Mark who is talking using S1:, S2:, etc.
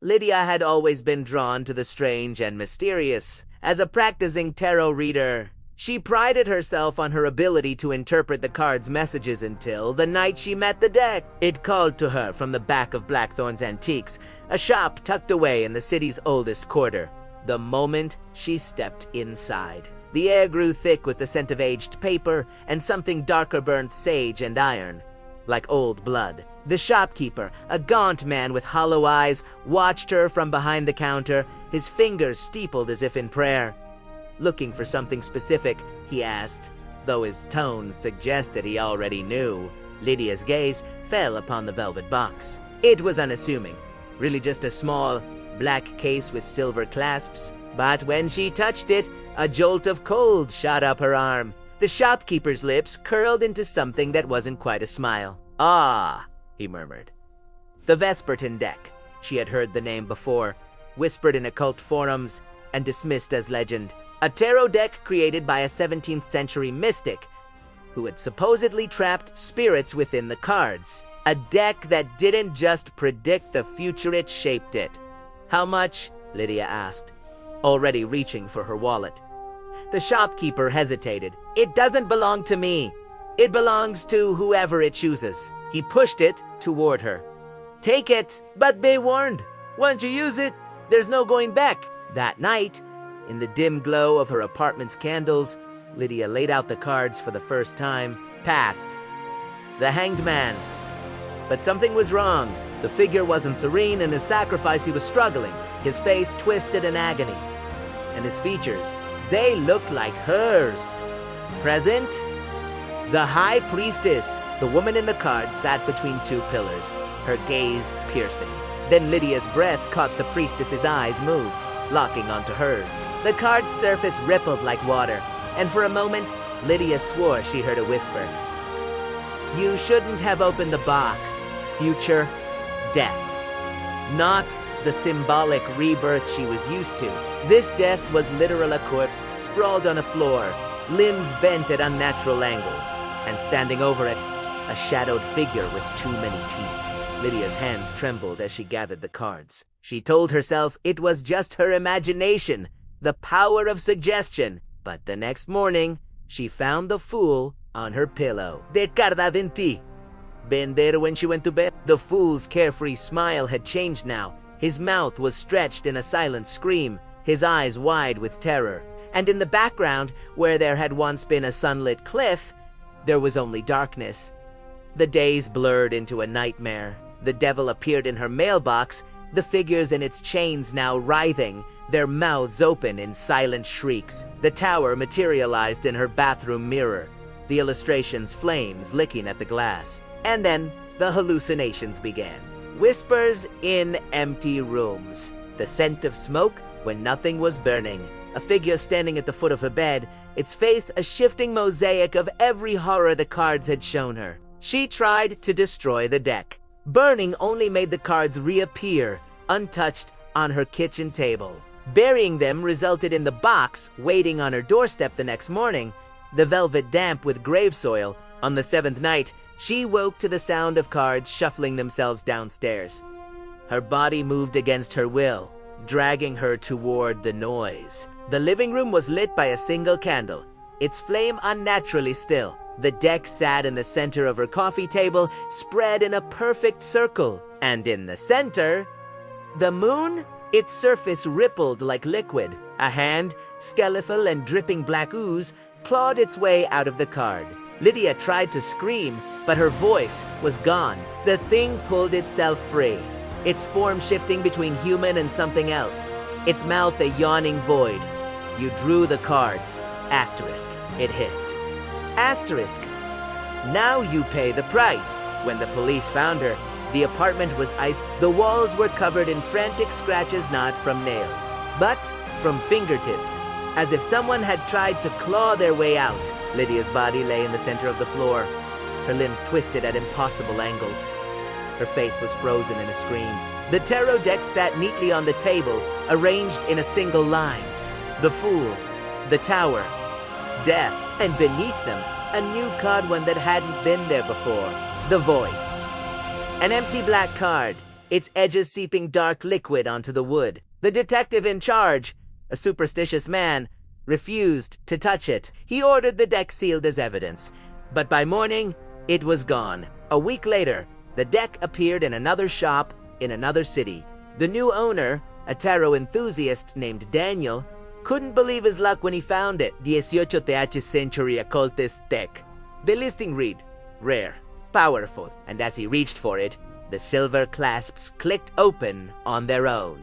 S1: Lydia had always been drawn to the strange and mysterious. As a practicing tarot reader, she prided herself on her ability to interpret the card's messages until the night she met the deck. It called to her from the back of Blackthorn's Antiques, a shop tucked away in the city's oldest quarter. The moment she stepped inside, the air grew thick with the scent of aged paper and something darker burnt sage and iron, like old blood. The shopkeeper, a gaunt man with hollow eyes, watched her from behind the counter, his fingers steepled as if in prayer. Looking for something specific, he asked, though his tone suggested he already knew. Lydia's gaze fell upon the velvet box. It was unassuming, really just a small, black case with silver clasps. But when she touched it, a jolt of cold shot up her arm. The shopkeeper's lips curled into something that wasn't quite a smile. "Ah," he murmured. The Vespertine Deck. She had heard the name before, whispered in occult forums, and dismissed as legend. A tarot deck created by a 17th century mystic who had supposedly trapped spirits within the cards. A deck that didn't just predict the future, it shaped it. "How much?" Lydia asked, already reaching for her wallet. The shopkeeper hesitated. "It doesn't belong to me. It belongs to whoever it chooses." He pushed it toward her. "Take it, but be warned. Once you use it, there's no going back." That night, in the dim glow of her apartment's candles, Lydia laid out the cards for the first time. Passed. The Hanged Man. But something was wrong. The figure wasn't serene. In his sacrifice, he was struggling, his face twisted in agony. And his features, they looked like hers. Present? The High Priestess. The woman in the card sat between two pillars, her gaze piercing. Then Lydia's breath caught the priestess's eyes moved, locking onto hers. The card's surface rippled like water, and for a moment, Lydia swore she heard a whisper. "You shouldn't have opened the box. Future death." Not the symbolic rebirth she was used to. This death was literal, a corpse sprawled on a floor, limbs bent at unnatural angles, and standing over it, a shadowed figure with too many teeth. Lydia's hands trembled as she gathered the cards. She told herself it was just her imagination, the power of suggestion. But the next morning, she found the Fool on her pillow. "De cardad en ti." Been there when she went to bed? The Fool's carefree smile had changed now. His mouth was stretched in a silent scream, his eyes wide with terror. And in the background, where there had once been a sunlit cliff, there was only darkness. The days blurred into a nightmare. The devil appeared in her mailbox, the figures in its chains now writhing, their mouths open in silent shrieks. The tower materialized in her bathroom mirror, the illustration's flames licking at the glass. And then the hallucinations began. Whispers in empty rooms, the scent of smoke when nothing was burning, a figure standing at the foot of her bed, its face a shifting mosaic of every horror the cards had shown her. She tried to destroy the deck. Burning only made the cards reappear, untouched, on her kitchen table. Burying them resulted in the box waiting on her doorstep the next morning, the velvet damp with grave soil. On the 7th night, she woke to the sound of cards shuffling themselves downstairs. Her body moved against her will, dragging her toward the noise. The living room was lit by a single candle, its flame unnaturally still. The deck sat in the center of her coffee table, spread in a perfect circle. And in the center, the moon, its surface rippled like liquid. A hand, skeletal and dripping black ooze, clawed its way out of the card. Lydia tried to scream, but her voice was gone. The thing pulled itself free, its form shifting between human and something else, its mouth a yawning void. "You drew the cards. Asterisk," it hissed. Asterisk. "Now you pay the price." When the police found her, the apartment was iced. The walls were covered in frantic scratches, not from nails, but from fingertips, as if someone had tried to claw their way out. Lydia's body lay in the center of the floor, her limbs twisted at impossible angles. Her face was frozen in a scream. The tarot deck sat neatly on the table, arranged in a single line. The Fool, the Tower, Death, and beneath them, a new card, one that hadn't been there before. The Void. An empty black card, its edges seeping dark liquid onto the wood. The detective in charge, a superstitious man, refused to touch it. He ordered the deck sealed as evidence, but by morning, it was gone. A week later, the deck appeared in another shop in another city. The new owner, a tarot enthusiast named Daniel, couldn't believe his luck when he found it. 18th century occultist deck. The listing read, rare, powerful, and as he reached for it, the silver clasps clicked open on their own.